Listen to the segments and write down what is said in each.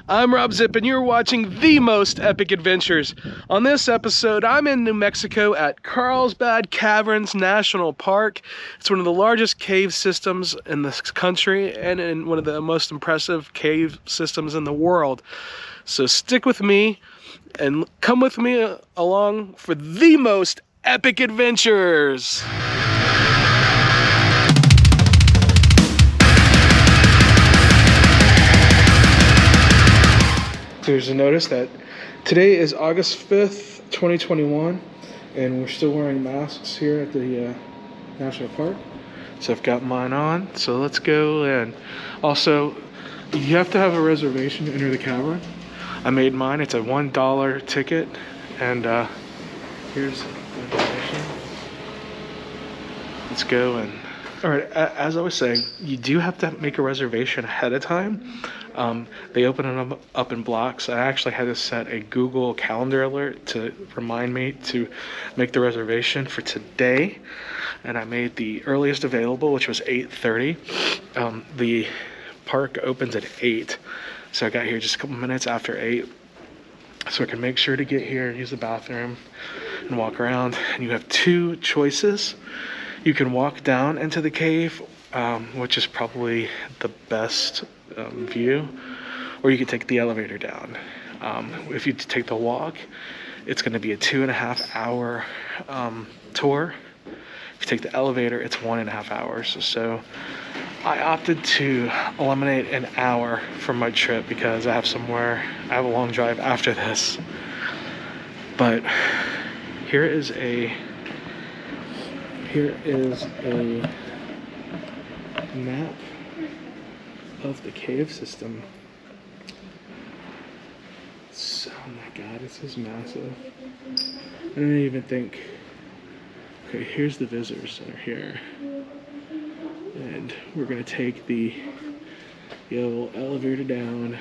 I'm Rob Zip, and you're watching The Most Epic Adventures. On this episode, I'm in New Mexico at Carlsbad Caverns National Park. It's one of the largest cave systems in this country and in one of the most impressive cave systems in the world. So stick with me and come with me along for the most epic adventures. There's a notice that today is August 5th, 2021, and we're still wearing masks here at the National Park. So I've got mine on, so let's go in. Also, you have to have a reservation to enter the cavern. I made mine. It's a $1 ticket, and here's the information. Let's go in. All right, as I was saying, you do have to make a reservation ahead of time. They open them up in blocks. I actually had to set a Google Calendar alert to remind me to make the reservation for today, and I made the earliest available, which was 8:30. The park opens at 8, so I got here just a couple minutes after 8, so I can make sure to get here, use the bathroom, and walk around. And you have two choices. You can walk down into the cave, which is probably the best view, or you can take the elevator down. If you take the walk, it's going to be a 2.5 hour tour. If you take the elevator, it's 1.5 hours. So I opted to eliminate an hour from my trip because I have a long drive after this. But here is a map of the cave system. Oh my god, this is massive. I don't even think. Okay, here's the visitor center here, and we're gonna take the yellow elevator down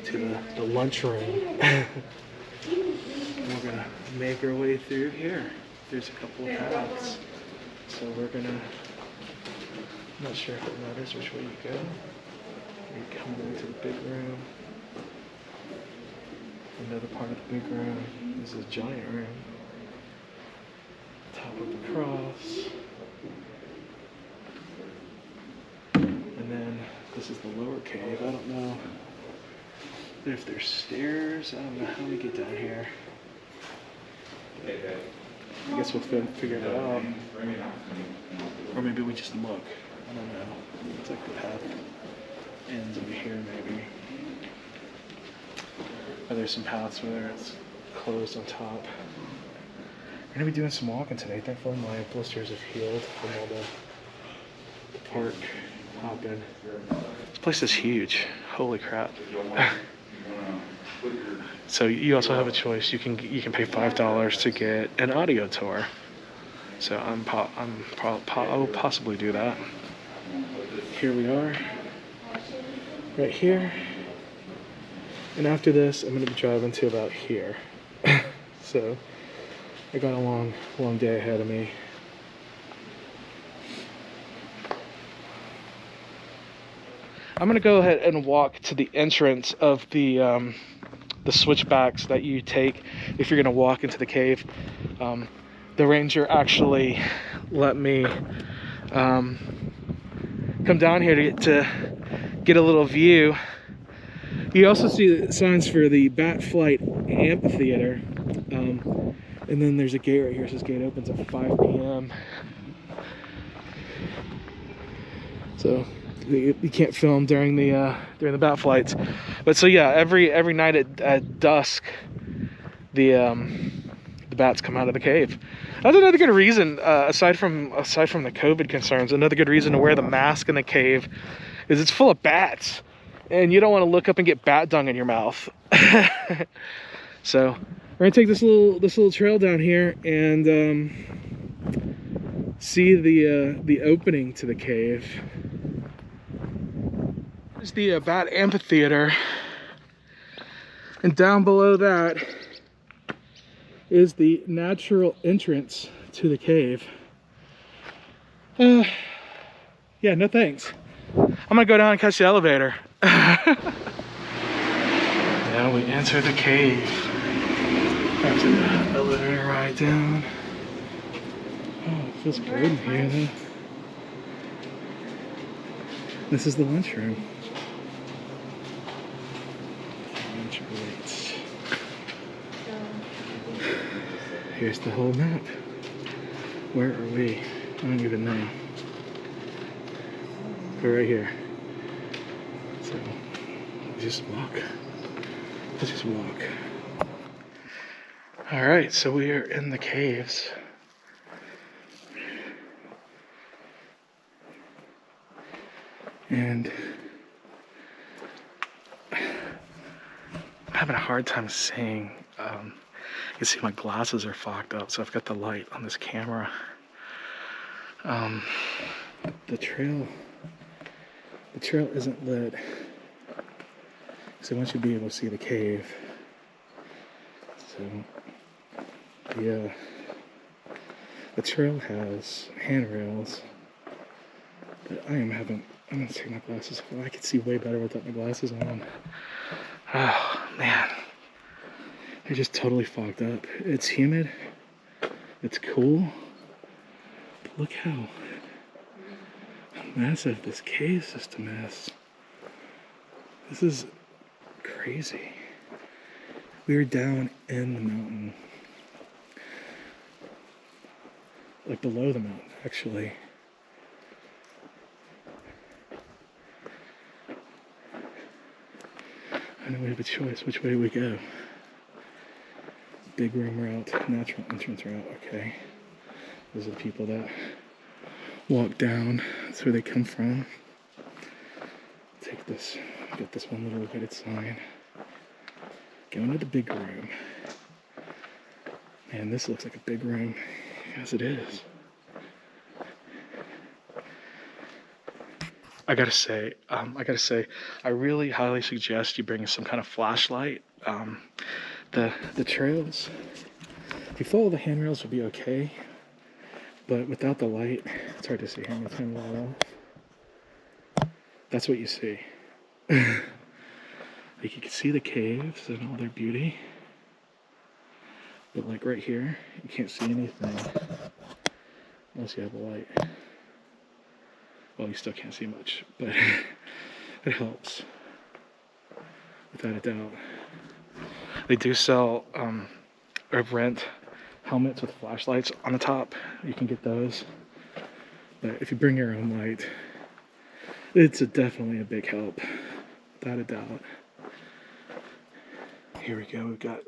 to the lunchroom. And we're gonna make our way through here. There's a couple of paths, so we're gonna. I'm not sure if it matters which way you go. You come into the big room. Another part of the big room is a giant room. Top of the cross. And then this is the lower cave. I don't know if there's stairs. I don't know how we get down here. I guess we'll figure it out. Or maybe we just look. I don't know. It's like the path ends over here, maybe. Or there's some paths where it's closed on top. We're gonna be doing some walking today. Thankfully my blisters have healed from all the park hopping. This place is huge. Holy crap. So you also have a choice. You can pay $5 to get an audio tour. So I will possibly do that. Here we are, right here. And after this, I'm going to be driving to about here. So I got a long day ahead of me. I'm going to go ahead and walk to the entrance of the switchbacks that you take if you're going to walk into the cave. The ranger actually let me come down here to get a little view. You also see signs for the Bat Flight Amphitheater, and then there's a gate right here. It says gate opens at 5 p.m. So you can't film during the bat flights. But so yeah, every night at dusk, the bats come out of the cave. That's another good reason, aside from the COVID concerns, another good reason to wear the mask in the cave is it's full of bats, and you don't want to look up and get bat dung in your mouth. So we're gonna take this little trail down here and see the opening to the cave. There's the Bat Amphitheater, and down below that is the natural entrance to the cave. Yeah, no thanks. I'm gonna go down and catch the elevator. Now we enter the cave. After the elevator ride down. Oh, it feels good in here though. This is the lunchroom. Lunch plates. Here's the whole map. Where are we? I don't even know. We're right here. So, just walk. Let's just walk. Alright, so we are in the caves. And I'm having a hard time seeing. You can see my glasses are fogged up, so I've got the light on this camera. The trail isn't lit, so I want you to be able to see the cave. So the trail has handrails, but I'm gonna take my glasses off. I can see way better without my glasses on. Oh man, they're just totally fogged up. It's humid, it's cool, but look how massive this cave system is. This is crazy. We were down in the mountain, like below the mountain actually. I know we have a choice. Which way do we go? Big room route, natural entrance route. Okay. Those are the people that walk down. That's where they come from. Take this. Get this one little located sign. Go into the big room. Man, this looks like a big room. Yes, it is. I gotta say, I really highly suggest you bring some kind of flashlight. The trails, if you follow the handrails, will be okay. But without the light, it's hard to see. Here, I'm gonna turn the light off. That's what you see. Like you can see the caves and all their beauty. But like right here, you can't see anything unless you have a light. Well, you still can't see much, but it helps, without a doubt. They do sell or rent helmets with flashlights on the top. You can get those. But if you bring your own light, it's definitely a big help, without a doubt. Here we go. We've got,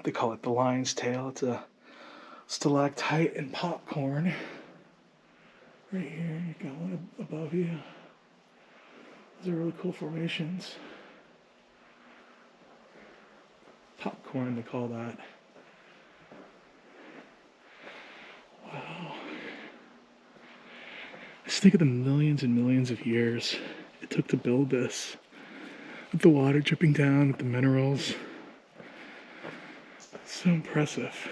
they call it the lion's tail. It's a stalactite and popcorn. Right here, you got one above you. Those are really cool formations. Popcorn, they call that. Wow. Just think of the millions and millions of years it took to build this. With the water dripping down, with the minerals. It's so impressive.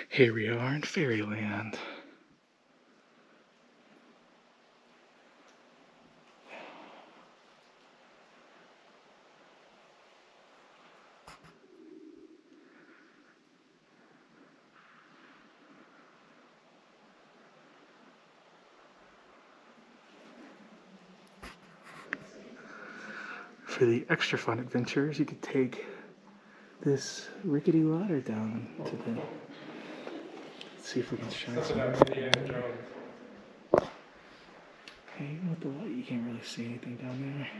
Here we are in Fairyland. For the extra fun adventures, you could take this rickety ladder down to the... Let's see if we can shine some light. Hey, even with the light, you can't really see anything down there.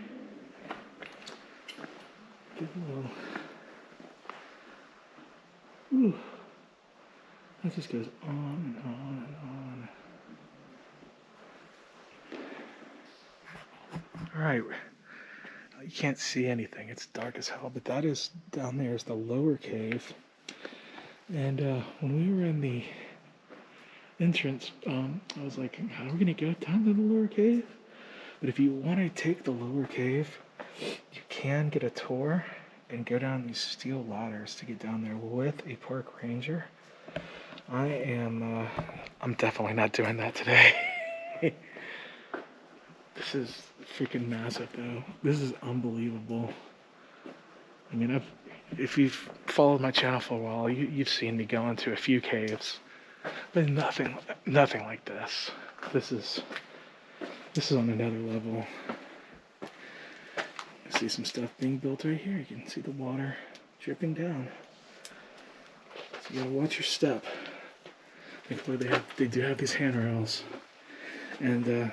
Give a little... Ooh. That just goes on and on and on. Alright. You can't see anything. It's dark as hell, but that is down there is the lower cave. And when we were in the entrance, I was like, how are we going to go down to the lower cave? But if you want to take the lower cave, you can get a tour and go down these steel ladders to get down there with a park ranger. I'm definitely not doing that today. This is freaking massive though. This is unbelievable. I mean, if you've followed my channel for a while, you've seen me go into a few caves, but nothing like this. This is on another level. I see some stuff being built right here. You can see the water dripping down. So you gotta watch your step. Thankfully, they do have these handrails, and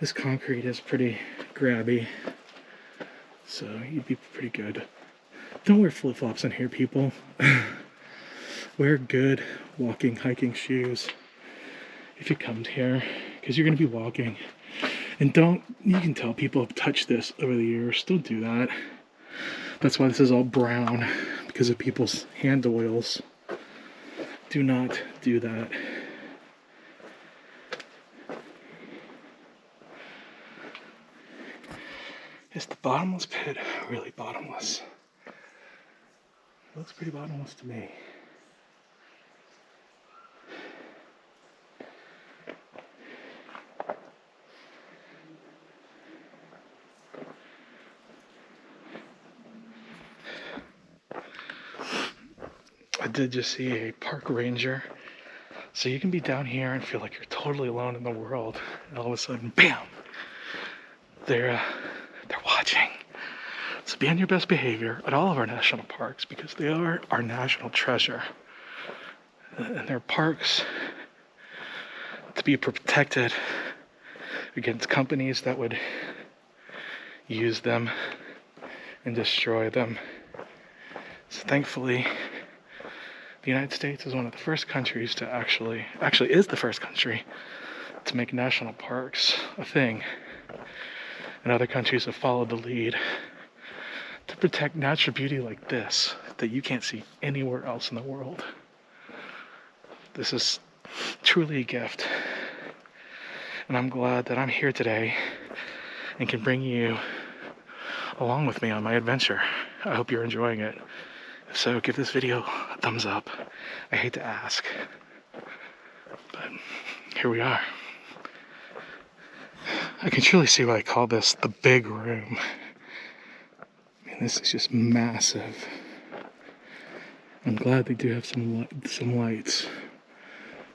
this concrete is pretty grabby, so you'd be pretty good. Don't wear flip-flops in here, people. Wear good walking, hiking shoes if you come here, because you're going to be walking. And you can tell people have touched this over the years. Don't do that. That's why this is all brown, because of people's hand oils. Do not do that. Is the bottomless pit really bottomless? It looks pretty bottomless to me. I did just see a park ranger. So you can be down here and feel like you're totally alone in the world. And all of a sudden, bam! They're watching. So be on your best behavior at all of our national parks, because they are our national treasure. And they're parks to be protected against companies that would use them and destroy them. So thankfully, the United States is one of the first countries to actually is the first country to make national parks a thing. And other countries have followed the lead to protect natural beauty like this that you can't see anywhere else in the world. This is truly a gift. And I'm glad that I'm here today and can bring you along with me on my adventure. I hope you're enjoying it. If so, give this video a thumbs up. I hate to ask, but here we are. I can truly see why I call this the big room. I mean, this is just massive. I'm glad they do have some lights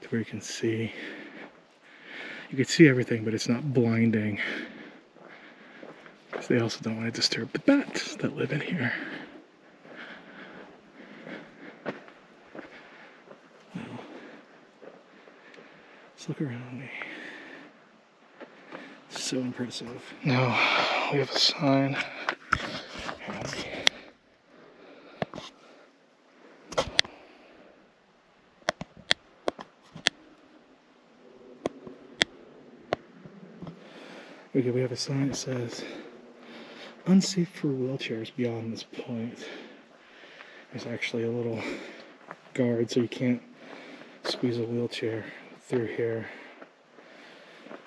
to where you can see. You can see everything, but it's not blinding. Because they also don't want to disturb the bats that live in here. Well, let's look around me. So impressive. Now, we have a sign. Okay, we have a sign that says, "Unsafe for wheelchairs beyond this point." There's actually a little guard so you can't squeeze a wheelchair through here.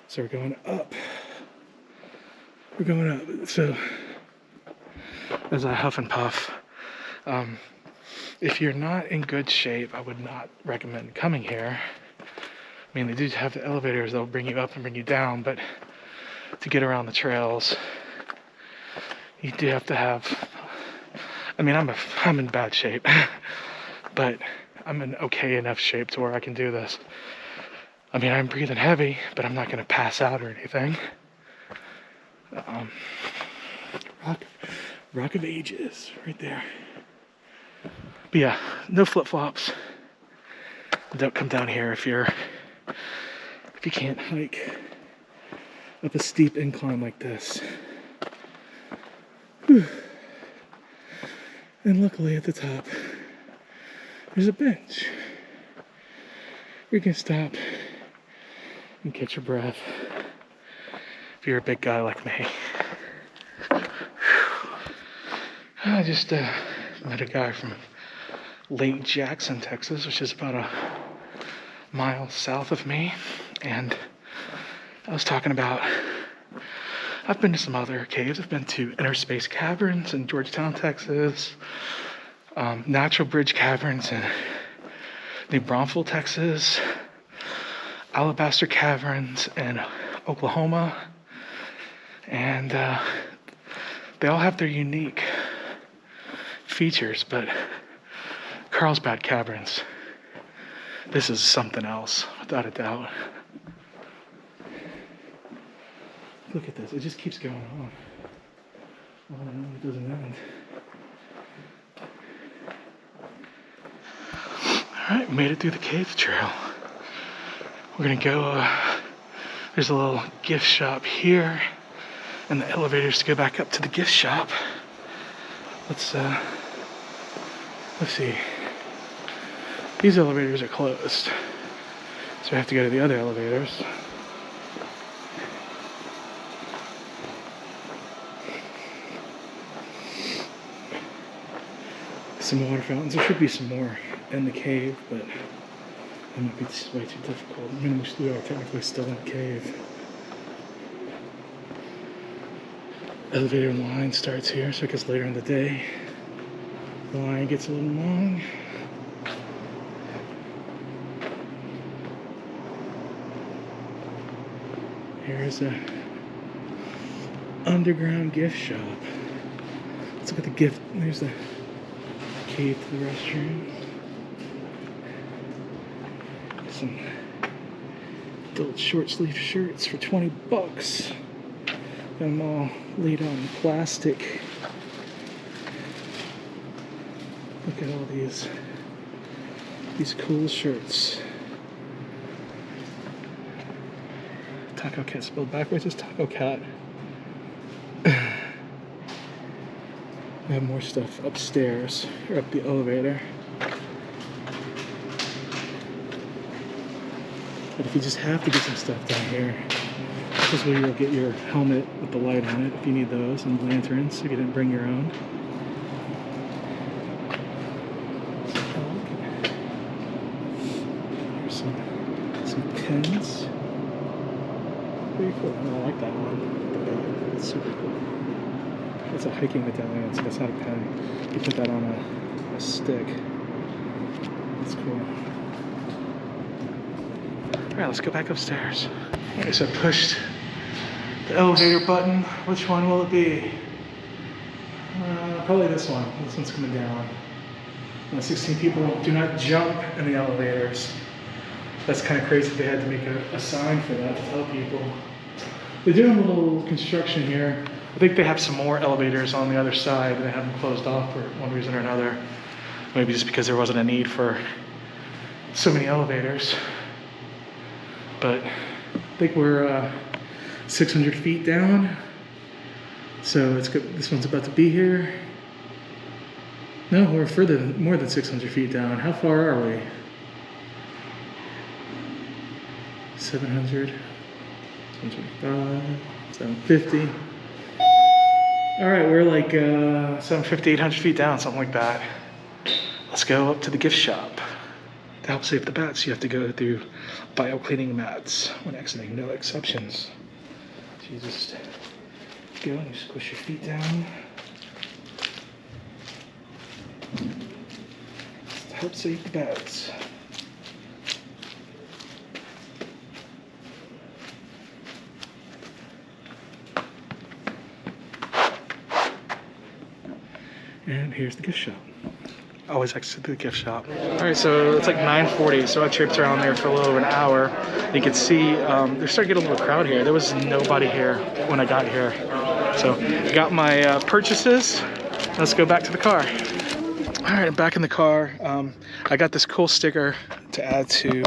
So we're going up. We're going up. So, as I huff and puff, if you're not in good shape, I would not recommend coming here. I mean, they do have the elevators that'll bring you up and bring you down, but to get around the trails, you do have to have, I mean, I'm in bad shape, but I'm in okay enough shape to where I can do this. I mean, I'm breathing heavy, but I'm not going to pass out or anything. Rock of Ages, right there. But yeah, no flip-flops. Don't come down here if you can't hike up a steep incline like this. Whew. And luckily at the top, there's a bench. We can stop and catch your breath if you're a big guy like me. I just met a guy from Lake Jackson, Texas, which is about a mile south of me, and I was talking about, I've been to some other caves. I've been to Interspace Caverns in Georgetown, Texas, Natural Bridge Caverns in New Braunfels, Texas, Alabaster Caverns in Oklahoma, and they all have their unique features, but Carlsbad Caverns, this is something else, without a doubt. Look at this, it just keeps going on. On and on, it doesn't end. Alright, made it through the cave trail. We're gonna go, there's a little gift shop here, and the elevators to go back up to the gift shop. Let's see. These elevators are closed, so we have to go to the other elevators. Some water fountains. There should be some more in the cave, but it might be way too difficult. I mean, we are technically still in the cave. Elevator line starts here, so it gets later in the day. The line gets a little long. Here's a underground gift shop. Let's look at the gift. There's the cave to the restroom. Some adult short sleeve shirts for 20 bucks. Got them all laid out in plastic. Look at all these cool shirts. Taco Cat spelled backwards is Taco Cat. We have more stuff upstairs, or up the elevator. But if you just have to get some stuff down here, this is where you'll get your helmet with the light on it if you need those, and lanterns if you didn't bring your own. Here's some pins. Pretty cool. I like that one. It's super cool. It's a hiking medallion, so that's not a pen. You put that on a stick. It's cool. Alright, let's go back upstairs. Okay, so I pushed the elevator button. Which one will it be? Probably this one. This one's coming down. 16 people do not jump in the elevators. That's kind of crazy. They had to make a sign for that to tell people. They're doing a little construction here. I think they have some more elevators on the other side. They have them closed off for one reason or another. Maybe just because there wasn't a need for so many elevators. But I think we're 600 feet down. So it's good. This one's about to be here. No, we're more than 600 feet down. How far are we? 700, 725, 750. All right, we're like 750, 800 feet down, something like that. Let's go up to the gift shop. To help save the bats, you have to go through bio-cleaning mats when exiting, no exceptions. So you just go and you squish your feet down. To help save the bats. And here's the gift shop. Always exit the gift shop. All right, so it's like 9:40, so I tripped around there for a little over an hour. You can see they're starting to get a little crowd here. There was nobody here when I got here. So I got my purchases. Let's go back to the car. All right, I'm back in the car. I got this cool sticker to add to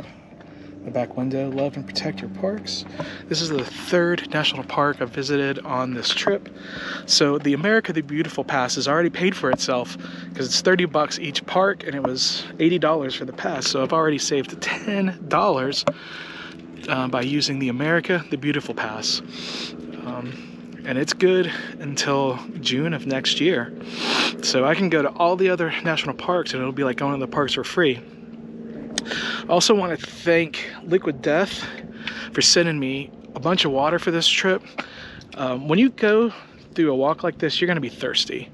the back window. Love and protect your parks. This is the third national park I've visited on this trip. So the America the Beautiful pass has already paid for itself because it's 30 bucks each park and it was $80 for the pass. So I've already saved $10 by using the America the Beautiful pass. And it's good until June of next year. So I can go to all the other national parks and it'll be like going to the parks for free. I also want to thank Liquid Death for sending me a bunch of water for this trip. When you go through a walk like this, you're going to be thirsty.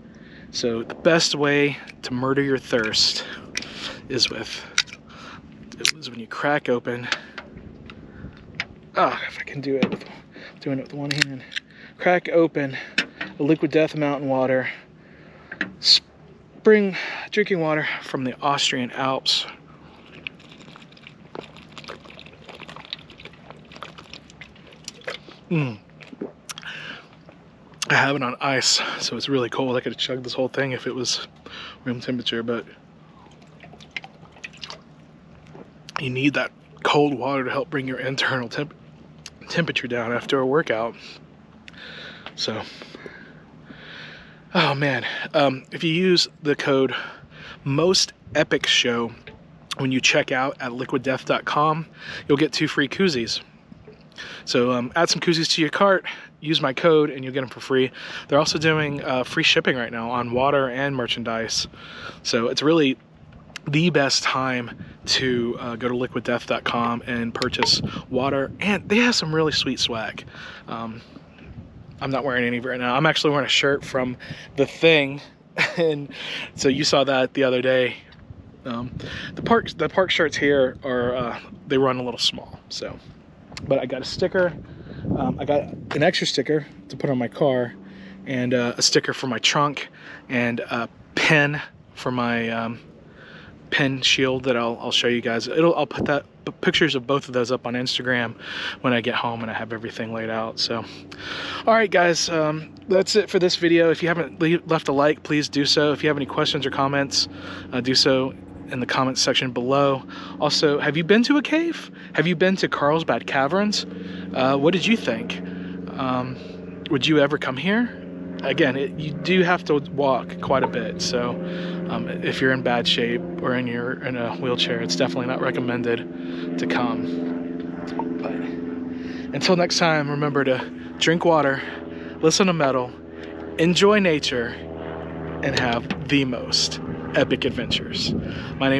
So the best way to murder your thirst is when you crack open. If I can do it, doing it with one hand. Crack open a Liquid Death mountain water, bring drinking water from the Austrian Alps. I have it on ice, so it's really cold. I could have chugged this whole thing if it was room temperature, but you need that cold water to help bring your internal temperature down after a workout. So, oh man, if you use the code MOSTEPICSHOW when you check out at liquiddeath.com, you'll get 2 free koozies. So add some koozies to your cart, use my code, and you'll get them for free. They're also doing free shipping right now on water and merchandise. So it's really the best time to go to liquiddeath.com and purchase water. And they have some really sweet swag. I'm not wearing any right now. I'm actually wearing a shirt from The Thing. And so you saw that the other day. The park shirts here are, they run a little small. So, but I got a sticker. I got an extra sticker to put on my car, and a sticker for my trunk, and a pin for my pin shield that I'll show you guys. I'll put pictures of both of those up on Instagram when I get home and I have everything laid out. So, all right, guys, that's it for this video. If you haven't left a like, please do so. If you have any questions or comments, do so in the comments section below. Also, have you been to a cave? Have you been to Carlsbad Caverns? What did you think? Would you ever come here? Again, you do have to walk quite a bit, so if you're in bad shape or in a wheelchair, it's definitely not recommended to come. But until next time, remember to drink water, listen to metal, enjoy nature, and have the most epic adventures. My name